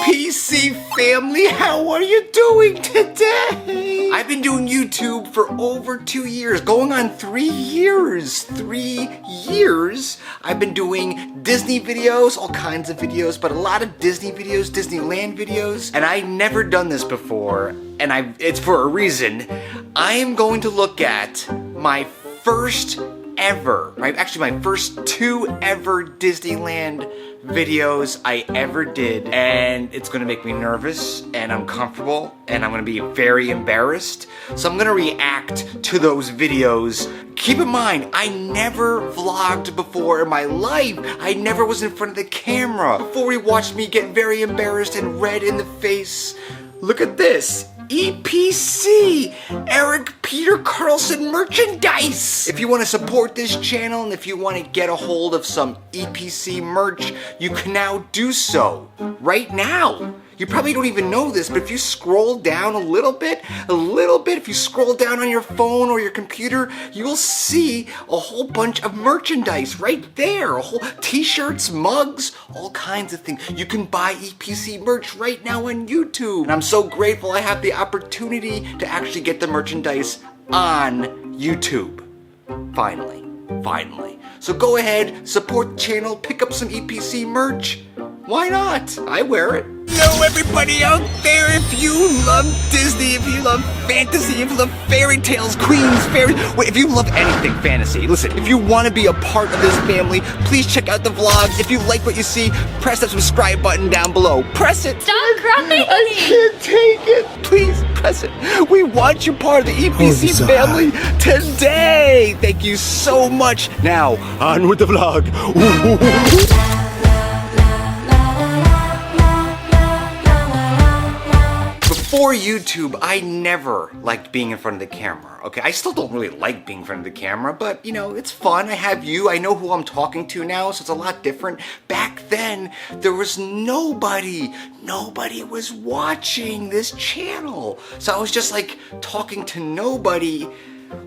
EPC family, how are you doing today? I've been doing YouTube for over 2 years, going on 3 years. 3 years. I've been doing Disney videos, all kinds of videos, but a lot of Disney videos, Disneyland videos, and I've never done this before, and it's for a reason. I am going to look at my first ever, actually my first 2 ever Disneyland videos I ever did, and it's gonna make me nervous and uncomfortable, and I'm gonna be very embarrassed. So I'm gonna react to those videos. Keep in mind, I never vlogged before in my life. I never was in front of the camera. Before you watched me get very embarrassed and red in the face, look at this. EPC, ErikPeterCarlson merchandise. If you want to support this channel and if you want to get a hold of some EPC merch, you can now do so right now. You probably don't even know this, but if you scroll down a little bit, if you scroll down on your phone or your computer, you will see a whole bunch of merchandise right there. A whole t-shirts, mugs, all kinds of things. You can buy EPC merch right now on YouTube. And I'm so grateful I have the opportunity to actually get the merchandise on YouTube. Finally. So go ahead, support the channel, pick up some EPC merch. Why not? I wear it. Hello everybody out there, if you love Disney, if you love fantasy, if you love fairy tales, queens, fairies, if you love anything fantasy, listen, if you want to be a part of this family, please check out the vlogs. If you like what you see, press that subscribe button down below. Press it. Stop crying. I can't take it. Please press it. We want you part of the EPC family today. Thank you so much. Now, on with the vlog. Before YouTube, I never liked being in front of the camera, okay? I still don't really like being in front of the camera, but, you know, it's fun. I have you. I know who I'm talking to now, so it's a lot different. Back then, there was nobody. Nobody was watching this channel. So I was just, like, talking to nobody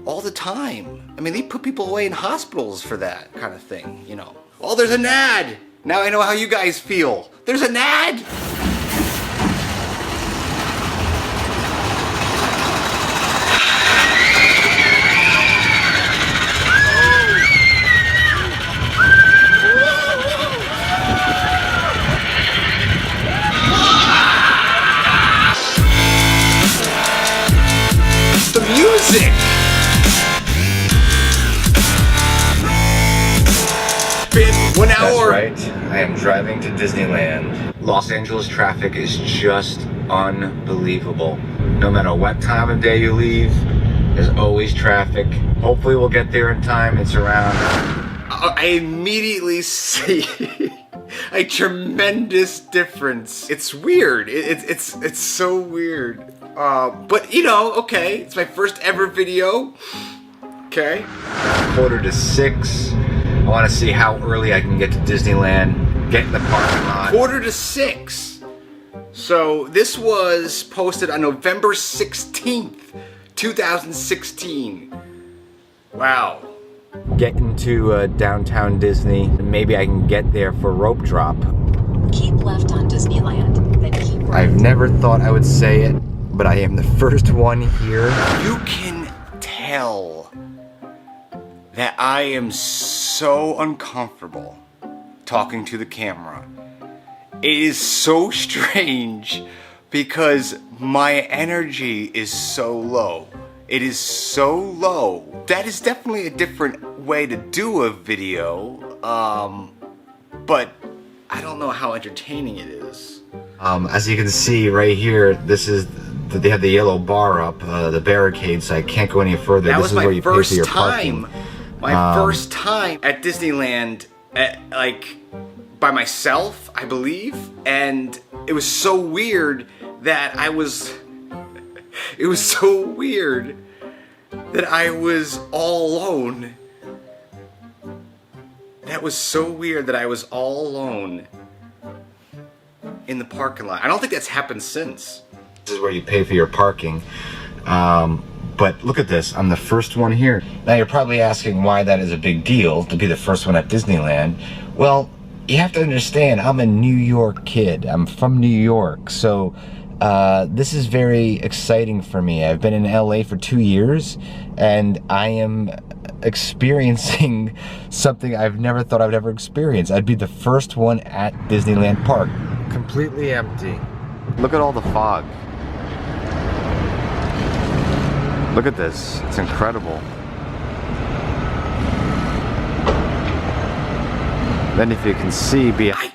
all the time. I mean, they put people away in hospitals for that kind of thing, you know. Oh, there's an ad! Now I know how you guys feel. There's an ad! Music! 1 hour. That's right. I am driving to Disneyland. Los Angeles traffic is just unbelievable. No matter what time of day you leave, there's always traffic. Hopefully we'll get there in time. It's around. I immediately see a tremendous difference. It's weird. It's so weird. But you know, okay, it's my first ever video. Okay. 5:45. I want to see how early I can get to Disneyland, get in the parking lot. 5:45. So this was posted on November 16th, 2016. Wow. Get into downtown Disney, and maybe I can get there for rope drop. Keep left on Disneyland, then keep right. I've never thought I would say it, but I am the first one here. You can tell that I am so uncomfortable talking to the camera. It is so strange because my energy is so low. It is so low. That is definitely a different way to do a video, but I don't know how entertaining it is. As you can see right here, this is they have the yellow bar up, the barricade, so I can't go any further. That this was is my where you pay for first your time. parking. My first time at Disneyland, like by myself, I believe, and it was so weird that I was. It was so weird that I was all alone. That was so weird that I was all alone in the parking lot. I don't think that's happened since. This is where you pay for your parking. But look at this, I'm the first one here. Now you're probably asking why that is a big deal to be the first one at Disneyland. Well, you have to understand, I'm a New York kid. I'm from New York, so this is very exciting for me. I've been in LA for 2 years, and I am experiencing something I've never thought I would ever experience. I'd be the first one at Disneyland Park. Completely empty. Look at all the fog. Look at this. It's incredible. Then if you can see behind...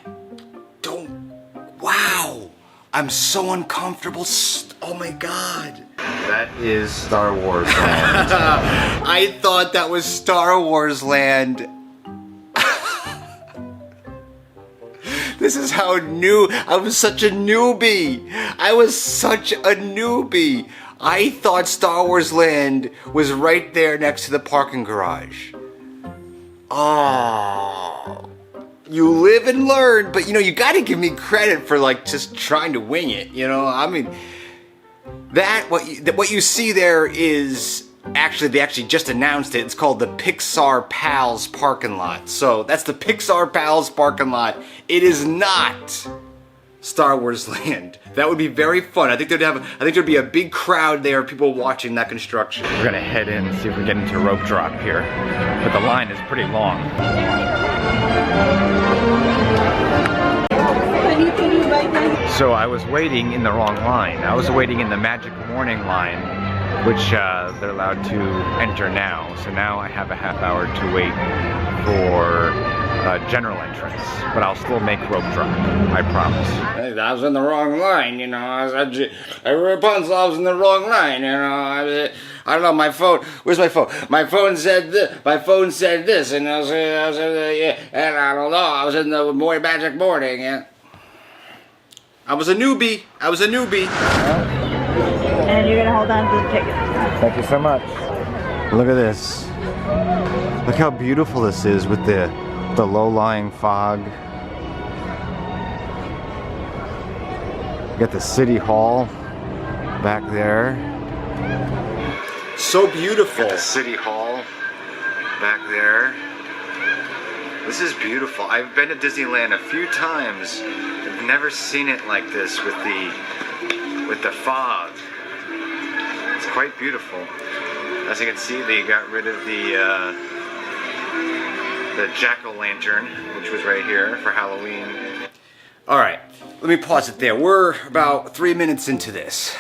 Wow! I'm so uncomfortable. Oh my god. That is Star Wars Land. I thought that was Star Wars Land. This is how new... I was such a newbie. I was such a newbie. I thought Star Wars Land was right there next to the parking garage. Oh... You live and learn, but you know, you gotta give me credit for like just trying to wing it, you know? I mean, what you see there is actually, they actually just announced it. It's called the Pixar Pals parking lot. So that's the Pixar Pals parking lot. It is not Star Wars Land. That would be very fun. I think there'd be a big crowd there, people watching that construction. We're gonna head in and see if we get into a rope drop here, but the line is pretty long. So I was waiting in the wrong line. I was waiting in the Magic Morning line, which they're allowed to enter now. So now I have a half hour to wait for general entrance, but I'll still make rope drop, I promise. I was in the wrong line, you know. Rapunzel, I was in the wrong line, you know. I don't know, my phone, where's my phone? My phone said this, and I was yeah, and I don't know, I was in the Magic Morning, yeah. I was a newbie. And you're gonna hold on to the ticket. Thank you so much. Look at this. Look how beautiful this is with the low-lying fog. You got the City Hall back there. So beautiful. Got the City Hall back there. This is beautiful. I've been to Disneyland a few times. I've never seen it like this with the fog. It's quite beautiful. As you can see, they got rid of the jack-o'-lantern, which was right here for Halloween. All right, let me pause it there. We're about 3 minutes into this.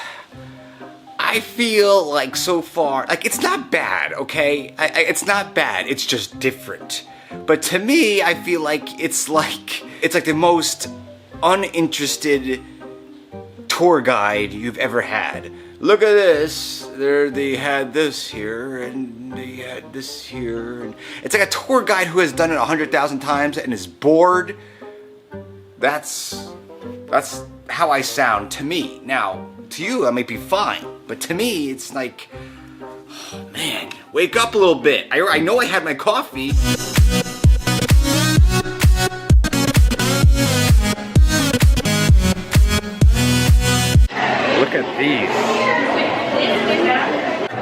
I feel like so far, like it's not bad, okay? It's not bad. It's just different. But to me, I feel like it's like the most uninterested tour guide you've ever had. Look at this. They had this here, and they had this here. And it's like a tour guide who has done it 100,000 times and is bored. That's how I sound to me. Now, to you, I might be fine, but to me, it's like, oh, man, wake up a little bit. I know I had my coffee. Look at these.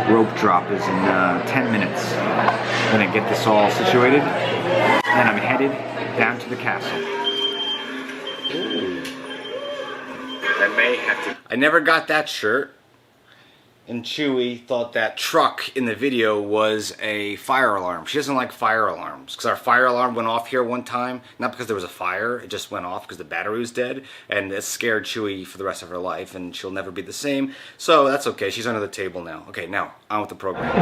Rope drop is in 10 minutes. I'm gonna get this all situated, and I'm headed down to the castle. Ooh. I may have to... I never got that shirt. And Chewie thought that truck in the video was a fire alarm. She doesn't like fire alarms, because our fire alarm went off here one time, not because there was a fire, it just went off because the battery was dead, and it scared Chewie for the rest of her life, and she'll never be the same. So that's okay, she's under the table now. Okay, now, on with the program.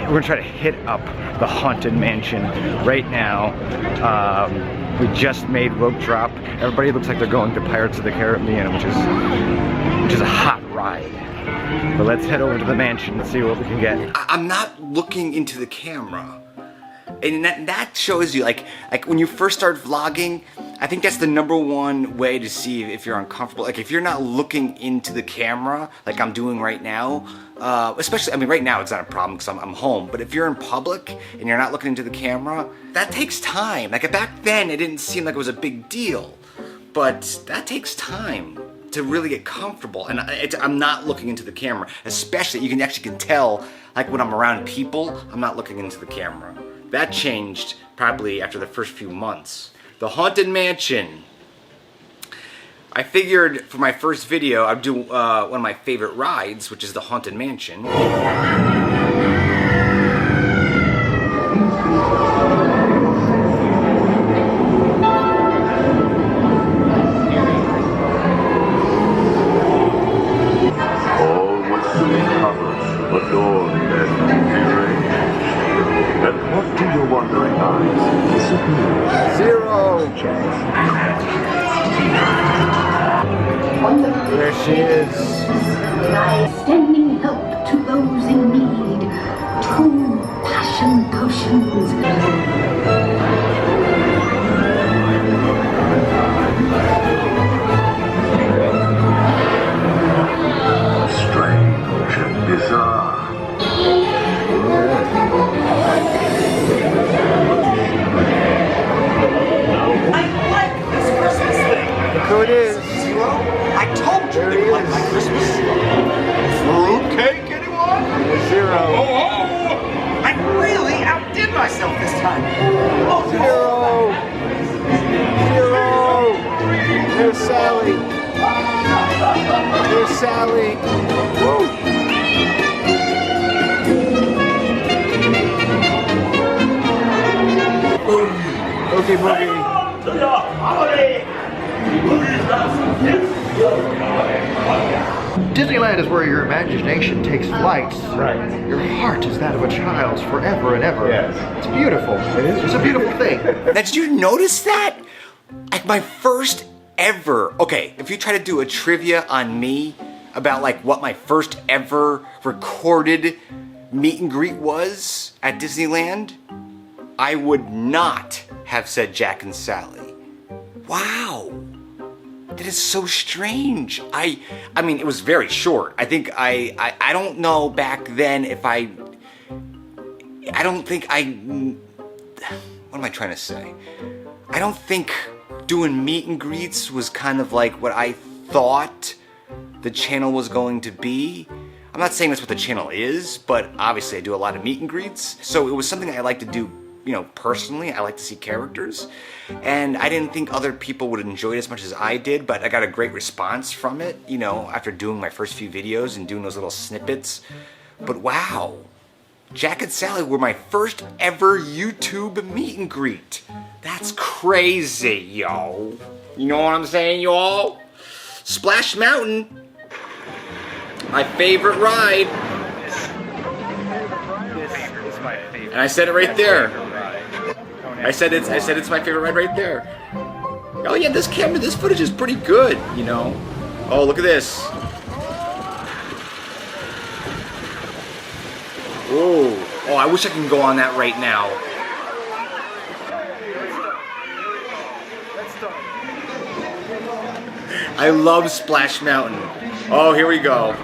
We're gonna try to hit up the Haunted Mansion right now. We just made rope drop. Everybody looks like they're going to Pirates of the Caribbean, which is a hot ride. But let's head over to the mansion and see what we can get. I'm not looking into the camera. And that shows you, like when you first start vlogging, I think that's the #1 way to see if you're uncomfortable. Like if you're not looking into the camera, like I'm doing right now, especially, I mean, right now it's not a problem because I'm home, but if you're in public and you're not looking into the camera, that takes time. Like back then, it didn't seem like it was a big deal, but that takes time to really get comfortable. And I'm not looking into the camera, especially, you can actually tell, like when I'm around people, I'm not looking into the camera. That changed probably after the first few months. The Haunted Mansion. I figured for my first video, I'd do one of my favorite rides, which is the Haunted Mansion. There she is. Extending help to those in need. 2 passion potions. Strange and bizarre. I like this Christmas thing. Look who it is. I told you they like my Christmas. Fruitcake, anyone? Zero. Oh, I really outdid myself this time. Oh, Zero. Zero. There's Sally. There's Sally. Woo. Okay, Boogie. To the holiday. Disneyland is where your imagination takes flight. Right. Your heart is that of a child's forever and ever. Yes. It's beautiful. It is. It's a beautiful thing. Now, did you notice that? Like my first ever, okay, if you try to do a trivia on me about like what my first ever recorded meet and greet was at Disneyland, I would not have said Jack and Sally. Wow. That is so strange. I mean, it was very short. I think I don't know back then if I don't think what am I trying to say? I don't think doing meet and greets was kind of like what I thought the channel was going to be. I'm not saying that's what the channel is, but obviously I do a lot of meet and greets. So it was something I like to do, you know, personally. I like to see characters. And I didn't think other people would enjoy it as much as I did, but I got a great response from it, you know, after doing my first few videos and doing those little snippets. But wow, Jack and Sally were my first ever YouTube meet and greet. That's crazy, yo. You know what I'm saying, y'all? Splash Mountain, my favorite ride. This is my favorite. And I said it right there. I said it's my favorite ride right there. Oh yeah, this footage is pretty good, you know. Oh, look at this. Oh, I wish I could go on that right now. I love Splash Mountain. Oh, here we go.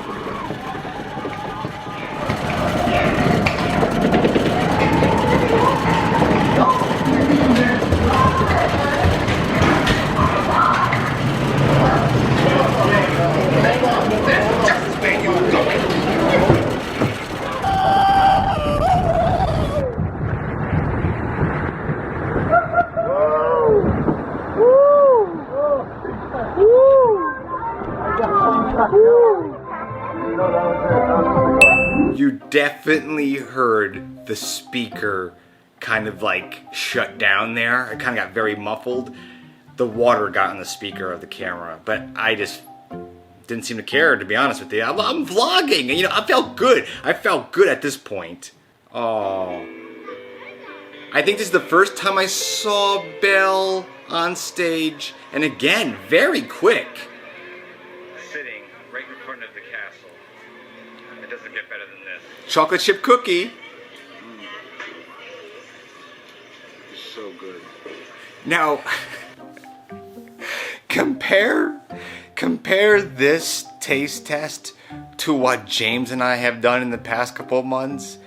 You definitely heard the speaker kind of like shut down there. It kind of got very muffled. The water got on the speaker of the camera, but I just didn't seem to care, to be honest with you. I'm vlogging, and you know, I felt good. I felt good at this point. Oh. I think this is the first time I saw Belle on stage, and again, very quick. Sitting right in front of the castle. It doesn't get better than this. Chocolate chip cookie. It's so good. Now, compare this taste test to what James and I have done in the past couple of months.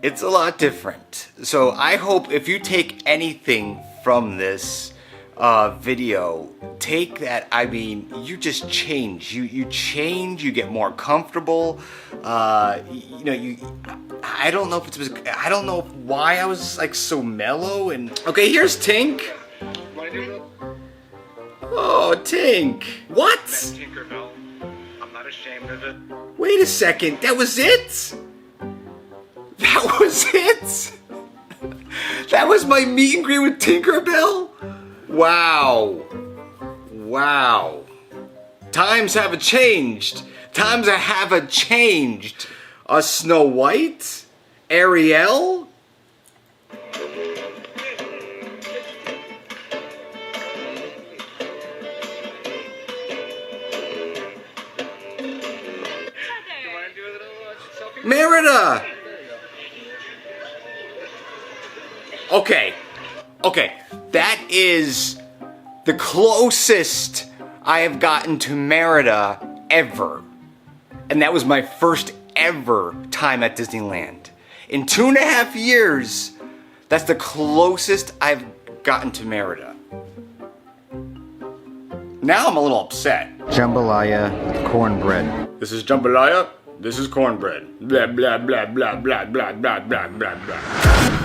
It's a lot different. So I hope if you take anything from this, video. Take that, I mean, you just change. You change, you get more comfortable. You know, I don't know if it was, I don't know why I was like so mellow and... Okay, here's Tink. Oh, Tink. What? Tinkerbell. I'm not ashamed of it. Wait a second, that was it? That was it? That was my meet and greet with Tinkerbell? Wow. Wow. Times have changed. Times have changed. A Snow White? Ariel? Merida! Okay, that is the closest I have gotten to Merida ever. And that was my first ever time at Disneyland. In 2.5 years, that's the closest I've gotten to Merida. Now I'm a little upset. Jambalaya cornbread. This is jambalaya, this is cornbread. Blah, blah, blah, blah, blah, blah, blah, blah, blah, blah.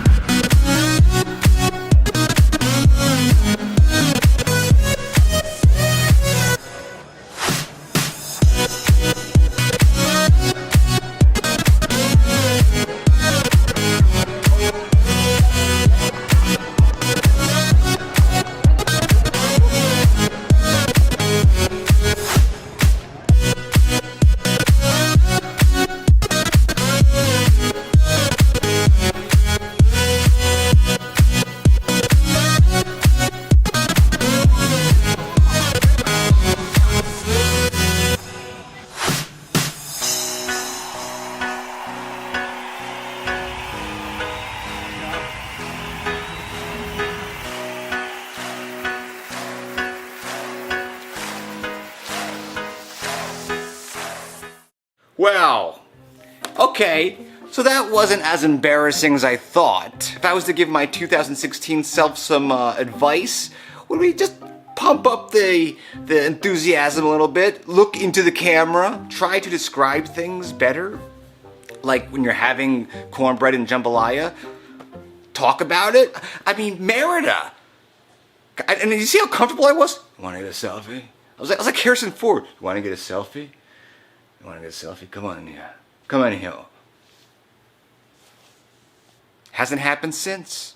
Well, okay, so that wasn't as embarrassing as I thought. If I was to give my 2016 self some advice, would we just pump up the enthusiasm a little bit, look into the camera, try to describe things better? Like when you're having cornbread and jambalaya, talk about it. I mean, Merida. And you see how comfortable I was? You want to get a selfie? I was like Harrison Ford. You want to get a selfie? You want to get a selfie? Come on here. Come on here. Hasn't happened since.